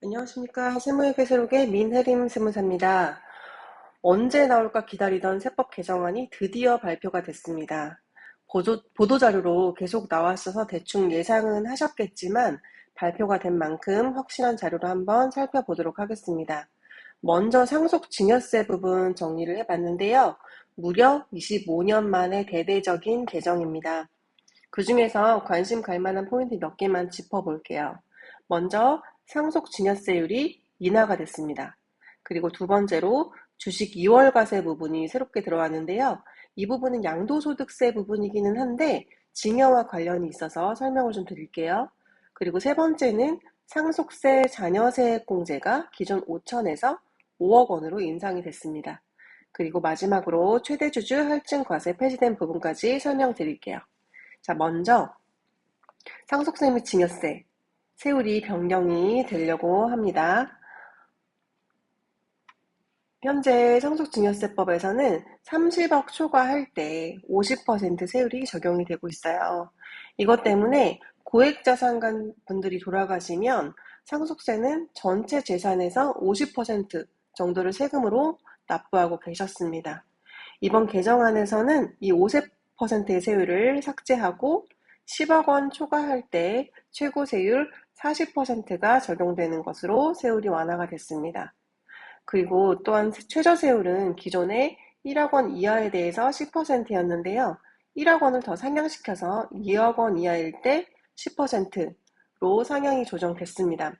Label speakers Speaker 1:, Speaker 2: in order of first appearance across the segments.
Speaker 1: 안녕하십니까. 세무회계세록의 민혜림 세무사입니다. 언제 나올까 기다리던 세법 개정안이 드디어 발표가 됐습니다. 보도자료로 계속 나왔어서 대충 예상은 하셨겠지만 발표가 된 만큼 확실한 자료로 한번 살펴보도록 하겠습니다. 먼저 상속증여세 부분 정리를 해봤는데요. 무려 25년 만에 대대적인 개정입니다. 그 중에서 관심 갈 만한 포인트 몇 개만 짚어볼게요. 먼저 상속증여세율이 인하가 됐습니다. 그리고 두 번째로 주식 2월 과세 부분이 새롭게 들어왔는데요. 이 부분은 양도소득세 부분이기는 한데 증여와 관련이 있어서 설명을 좀 드릴게요. 그리고 세 번째는 상속세 자녀세액 공제가 기존 5천에서 5억 원으로 인상이 됐습니다. 그리고 마지막으로 최대주주 할증 과세 폐지된 부분까지 설명드릴게요. 자, 먼저 상속세 및 증여세, 세율이 변경이 되려고 합니다. 현재 상속증여세법에서는 30억 초과할 때 50% 세율이 적용이 되고 있어요. 이것 때문에 고액자산 분들이 돌아가시면 상속세는 전체 재산에서 50% 정도를 세금으로 납부하고 계셨습니다. 이번 개정안에서는 이 50%의 세율을 삭제하고 10억 원 초과할 때 최고 세율 40%가 적용되는 것으로 세율이 완화가 됐습니다. 그리고 또한 최저세율은 기존에 1억 원 이하에 대해서 10%였는데요. 1억 원을 더 상향시켜서 2억 원 이하일 때 10%로 상향이 조정됐습니다.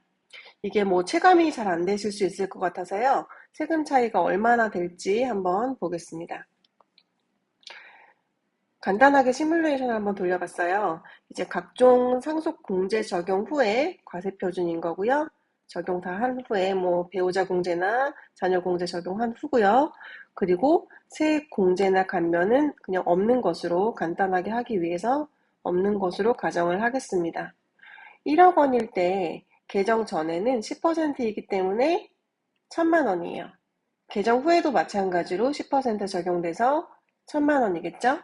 Speaker 1: 이게 체감이 잘 안 되실 수 있을 것 같아서요. 세금 차이가 얼마나 될지 한번 보겠습니다. 간단하게 시뮬레이션을 한번 돌려봤어요. 이제 각종 상속 공제 적용 후에 과세 표준인 거고요. 적용 다 한 후에 배우자 공제나 자녀 공제 적용한 후고요. 그리고 세액 공제나 감면은 그냥 없는 것으로 간단하게 하기 위해서 없는 것으로 가정을 하겠습니다. 1억 원일 때 개정 전에는 10%이기 때문에 1,000만 원이에요. 개정 후에도 마찬가지로 10% 적용돼서 1,000만 원이겠죠?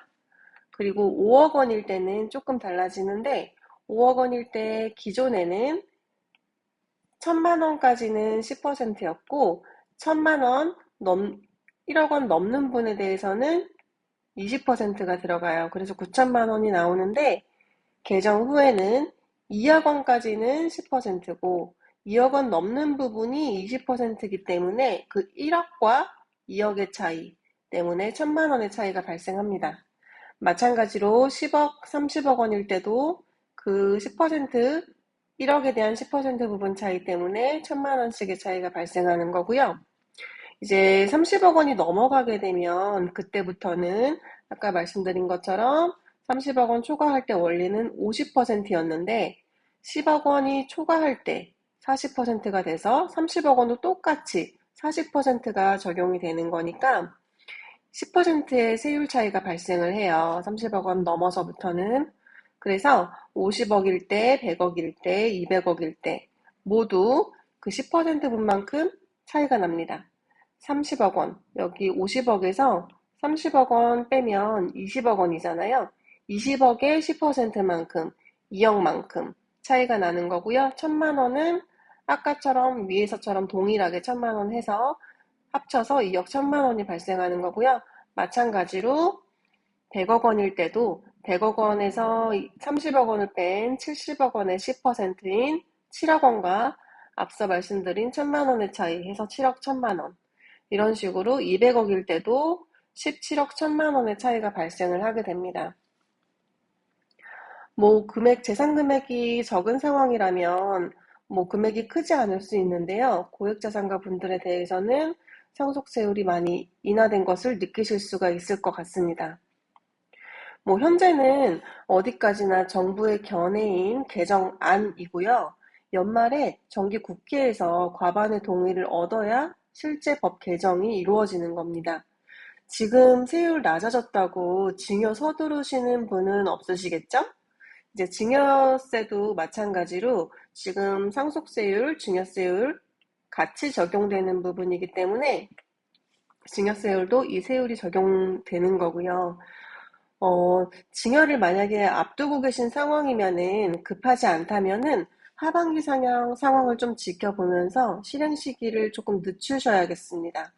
Speaker 1: 그리고 5억 원일 때는 조금 달라지는데 5억 원일 때 기존에는 1,000만 원까지는 10%였고 1,000만 원 1억 원 넘는 분에 대해서는 20%가 들어가요. 그래서 9천만 원이 나오는데 개정 후에는 2억 원까지는 10%고 2억 원 넘는 부분이 20%이기 때문에 그 1억과 2억의 차이 때문에 1,000만 원의 차이가 발생합니다. 마찬가지로 10억, 30억 원일 때도 그 10%, 1억에 대한 10% 부분 차이 때문에 1,000만 원씩의 차이가 발생하는 거고요. 이제 30억 원이 넘어가게 되면 그때부터는 아까 말씀드린 것처럼 30억 원 초과할 때 원리는 50%였는데 10억 원이 초과할 때 40%가 돼서 30억 원도 똑같이 40%가 적용이 되는 거니까 10%의 세율 차이가 발생을 해요. 30억 원 넘어서부터는. 그래서 50억일 때, 100억일 때, 200억일 때 모두 그 10%분만큼 차이가 납니다. 30억 원, 여기 50억에서 30억 원 빼면 20억 원이잖아요. 20억의 10%만큼, 2억만큼 차이가 나는 거고요. 1,000만 원은 아까처럼 위에서처럼 동일하게 1,000만 원 해서 합쳐서 2억 1,000만 원이 발생하는 거고요. 마찬가지로 100억 원일 때도 100억 원에서 30억 원을 뺀 70억 원의 10%인 7억 원과 앞서 말씀드린 1,000만 원의 차이 해서 7억 1,000만 원. 이런 식으로 200억일 때도 17억 1,000만 원의 차이가 발생을 하게 됩니다. 재산 금액이 적은 상황이라면 금액이 크지 않을 수 있는데요. 고액자산가 분들에 대해서는 상속세율이 많이 인하된 것을 느끼실 수가 있을 것 같습니다. 현재는 어디까지나 정부의 견해인 개정안이고요. 연말에 정기 국회에서 과반의 동의를 얻어야 실제 법 개정이 이루어지는 겁니다. 지금 세율 낮아졌다고 증여 서두르시는 분은 없으시겠죠? 이제 증여세도 마찬가지로 지금 상속세율, 증여세율 같이 적용되는 부분이기 때문에 증여세율도 이 세율이 적용되는 거고요. 증여를 만약에 앞두고 계신 상황이면은 급하지 않다면은 하반기 상향 상황을 좀 지켜보면서 실행 시기를 조금 늦추셔야겠습니다.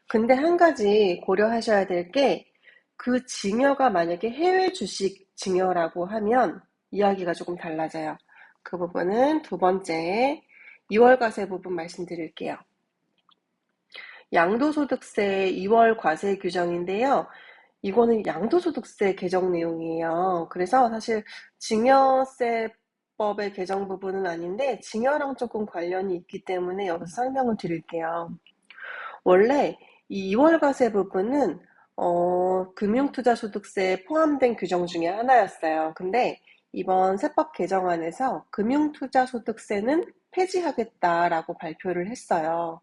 Speaker 1: 근데 한 가지 고려하셔야 될 게 그 증여가 만약에 해외 주식 증여라고 하면 이야기가 조금 달라져요. 그 부분은 두 번째 2월 과세 부분 말씀드릴게요. 양도소득세 2월 과세 규정인데요. 이거는 양도소득세 개정 내용이에요. 그래서 사실 증여세법의 개정 부분은 아닌데 증여랑 조금 관련이 있기 때문에 여기서 설명을 드릴게요. 원래 이 2월 과세 부분은 금융투자소득세에 포함된 규정 중에 하나였어요. 근데 이번 세법 개정안에서 금융투자소득세는 폐지하겠다라고 발표를 했어요.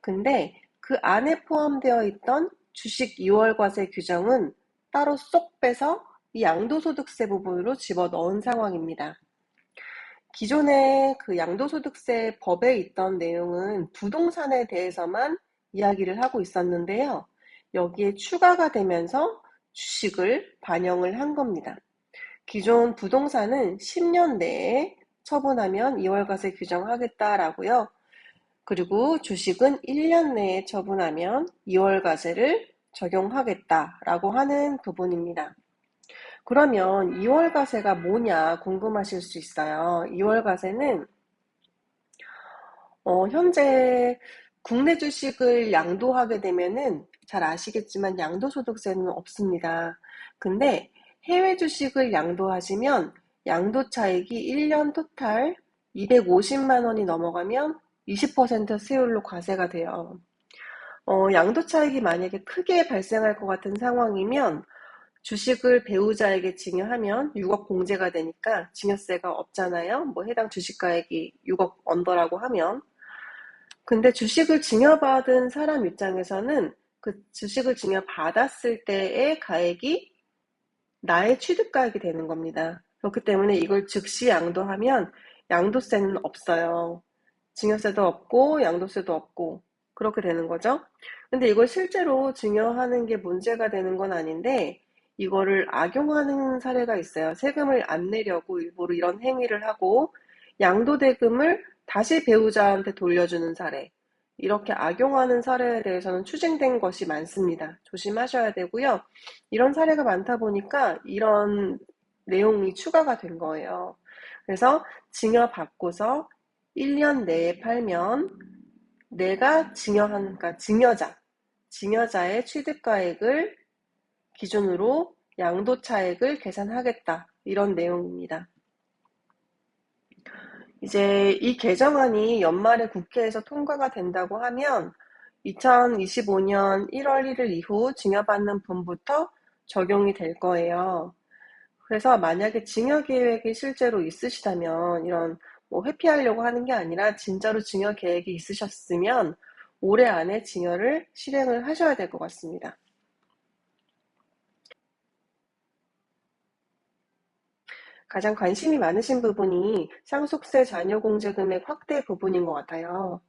Speaker 1: 근데 그 안에 포함되어 있던 주식 2월 과세 규정은 따로 쏙 빼서 이 양도소득세 부분으로 집어넣은 상황입니다. 기존에 그 양도소득세 법에 있던 내용은 부동산에 대해서만 이야기를 하고 있었는데요. 여기에 추가가 되면서 주식을 반영을 한 겁니다. 기존 부동산은 10년 내에 처분하면 2월 과세 규정하겠다라고요. 그리고 주식은 1년 내에 처분하면 2월 과세를 적용하겠다라고 하는 부분입니다. 그러면 2월 과세가 뭐냐 궁금하실 수 있어요. 2월 과세는 현재 국내 주식을 양도하게 되면은 잘 아시겠지만 양도소득세는 없습니다. 근데 해외 주식을 양도하시면 양도차익이 1년 토탈 250만 원이 넘어가면 20% 세율로 과세가 돼요. 양도차익이 만약에 크게 발생할 것 같은 상황이면 주식을 배우자에게 증여하면 6억 공제가 되니까 증여세가 없잖아요. 뭐 해당 주식가액이 6억 언더라고 하면. 근데 주식을 증여받은 사람 입장에서는 그 주식을 증여받았을 때의 가액이 나의 취득가액이 되는 겁니다. 그렇기 때문에 이걸 즉시 양도하면 양도세는 없어요. 증여세도 없고 양도세도 없고 그렇게 되는 거죠. 근데 이걸 실제로 증여하는 게 문제가 되는 건 아닌데 이거를 악용하는 사례가 있어요. 세금을 안 내려고 일부러 이런 행위를 하고 양도대금을 다시 배우자한테 돌려주는 사례. 이렇게 악용하는 사례에 대해서는 추징된 것이 많습니다. 조심하셔야 되고요. 이런 사례가 많다 보니까 이런 내용이 추가가 된 거예요. 그래서 증여받고서 1년 내에 팔면 내가 그러니까 증여자의 취득가액을 기준으로 양도차액을 계산하겠다. 이런 내용입니다. 이제 이 개정안이 연말에 국회에서 통과가 된다고 하면 2025년 1월 1일 이후 증여받는 분부터 적용이 될 거예요. 그래서 만약에 증여 계획이 실제로 있으시다면 이런 뭐 회피하려고 하는 게 아니라 진짜로 증여 계획이 있으셨으면 올해 안에 증여를 실행을 하셔야 될 것 같습니다. 가장 관심이 많으신 부분이 상속세 자녀공제금액 확대 부분인 것 같아요.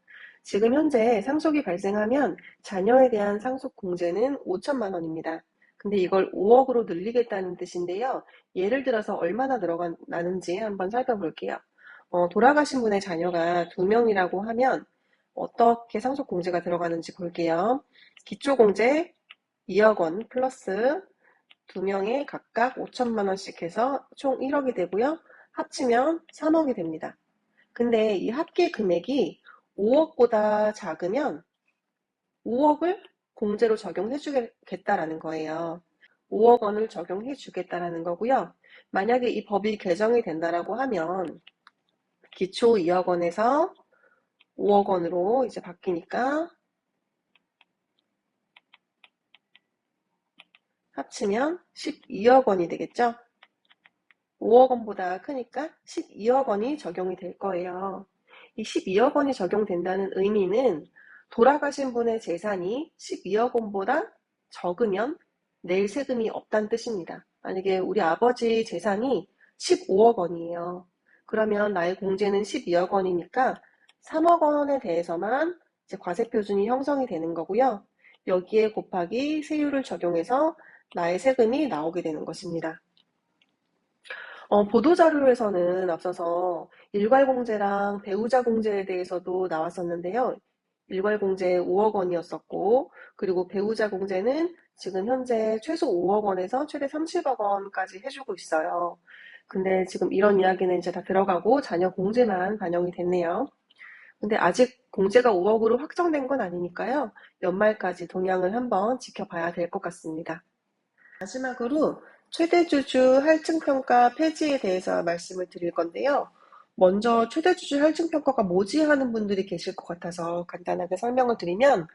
Speaker 1: 지금 현재 상속이 발생하면 자녀에 대한 상속공제는 5천만 원입니다. 근데 이걸 5억으로 늘리겠다는 뜻인데요. 예를 들어서 얼마나 늘어나는지 한번 살펴볼게요. 돌아가신 분의 자녀가 2명이라고 하면 어떻게 상속공제가 들어가는지 볼게요. 기초공제 2억 원 플러스 2명에 각각 5천만 원씩 해서 총 1억이 되고요. 합치면 3억이 됩니다. 근데 이 합계 금액이 5억보다 작으면 5억을 공제로 적용해 주겠다라는 거예요. 5억 원을 적용해 주겠다라는 거고요. 만약에 이 법이 개정이 된다라고 하면 기초 2억 원에서 5억 원으로 이제 바뀌니까 합치면 12억 원이 되겠죠? 5억 원보다 크니까 12억 원이 적용이 될 거예요. 이 12억 원이 적용된다는 의미는 돌아가신 분의 재산이 12억 원보다 적으면 낼 세금이 없다는 뜻입니다. 만약에 우리 아버지 재산이 15억 원이에요. 그러면 나의 공제는 12억 원이니까 3억 원에 대해서만 이제 과세 표준이 형성이 되는 거고요. 여기에 곱하기 세율을 적용해서 나의 세금이 나오게 되는 것입니다. 보도자료에서는 앞서서 일괄공제랑 배우자 공제에 대해서도 나왔었는데요. 일괄공제 5억 원이었었고, 그리고 배우자 공제는 지금 현재 최소 5억 원에서 최대 30억 원까지 해주고 있어요. 근데 지금 이런 이야기는 이제 다 들어가고 자녀 공제만 반영이 됐네요. 근데 아직 공제가 5억으로 확정된 건 아니니까요. 연말까지 동향을 한번 지켜봐야 될 것 같습니다. 마지막으로 최대주주 할증평가 폐지에 대해서 말씀을 드릴 건데요. 먼저 최대주주 할증평가가 뭐지 하는 분들이 계실 것 같아서 간단하게 설명을 드리면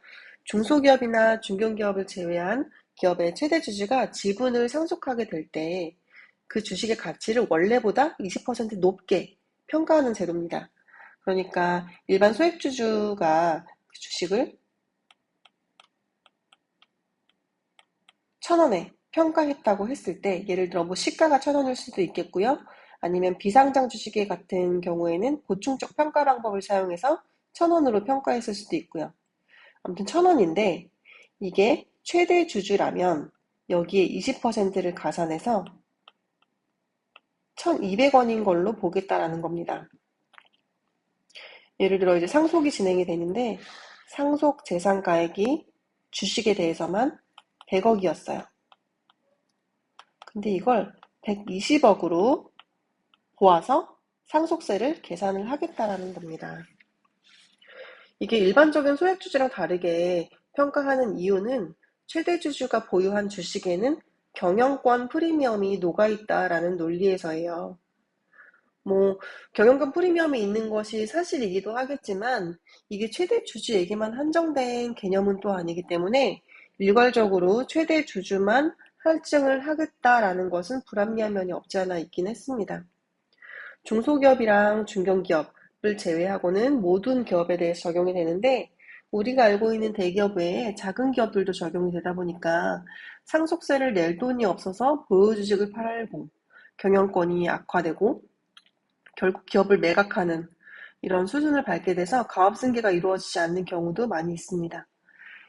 Speaker 1: 중소기업이나 중견기업을 제외한 기업의 최대주주가 지분을 상속하게 될 때 그 주식의 가치를 원래보다 20% 높게 평가하는 제도입니다. 그러니까 일반 소액주주가 그 주식을 1,000원에 평가했다고 했을 때 예를 들어 뭐 시가가 1,000원일 수도 있겠고요. 아니면 비상장 주식의 같은 경우에는 보충적 평가 방법을 사용해서 1,000원으로 평가했을 수도 있고요. 아무튼 1,000원인데 이게 최대 주주라면 여기에 20%를 가산해서 1,200원인 걸로 보겠다라는 겁니다. 예를 들어 이제 상속이 진행이 되는데 상속 재산가액이 주식에 대해서만 100억이었어요. 근데 이걸 120억으로 보아서 상속세를 계산을 하겠다라는 겁니다. 이게 일반적인 소액주주랑 다르게 평가하는 이유는 최대주주가 보유한 주식에는 경영권 프리미엄이 녹아있다라는 논리에서예요. 뭐 경영권 프리미엄이 있는 것이 사실이기도 하겠지만 이게 최대주주에게만 한정된 개념은 또 아니기 때문에 일괄적으로 최대주주만 할증을 하겠다라는 것은 불합리한 면이 없지 않아 있긴 했습니다. 중소기업이랑 중견기업을 제외하고는 모든 기업에 대해서 적용이 되는데 우리가 알고 있는 대기업 외에 작은 기업들도 적용이 되다 보니까 상속세를 낼 돈이 없어서 보유주식을 팔고 경영권이 악화되고 결국 기업을 매각하는 이런 수준을 밟게 돼서 가업승계가 이루어지지 않는 경우도 많이 있습니다.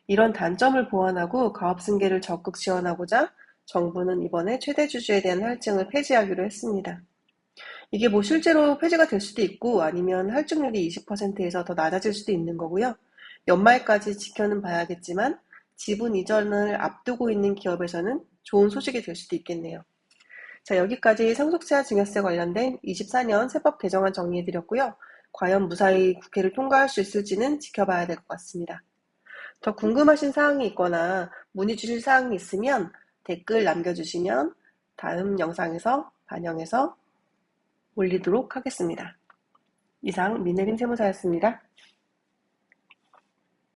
Speaker 1: 이런 단점을 보완하고 가업승계를 적극 지원하고자 정부는 이번에 최대주주에 대한 할증을 폐지하기로 했습니다. 이게 뭐 실제로 폐지가 될 수도 있고 아니면 할증률이 20%에서 더 낮아질 수도 있는 거고요. 연말까지 지켜는 봐야겠지만 지분 이전을 앞두고 있는 기업에서는 좋은 소식이 될 수도 있겠네요. 자, 여기까지 상속세와 증여세 관련된 24년 세법 개정안 정리해드렸고요. 과연 무사히 국회를 통과할 수 있을지는 지켜봐야 될 것 같습니다. 더 궁금하신 사항이 있거나 문의 주실 사항이 있으면 댓글 남겨주시면 다음 영상에서 반영해서 올리도록 하겠습니다. 이상 민혜림 세무사였습니다.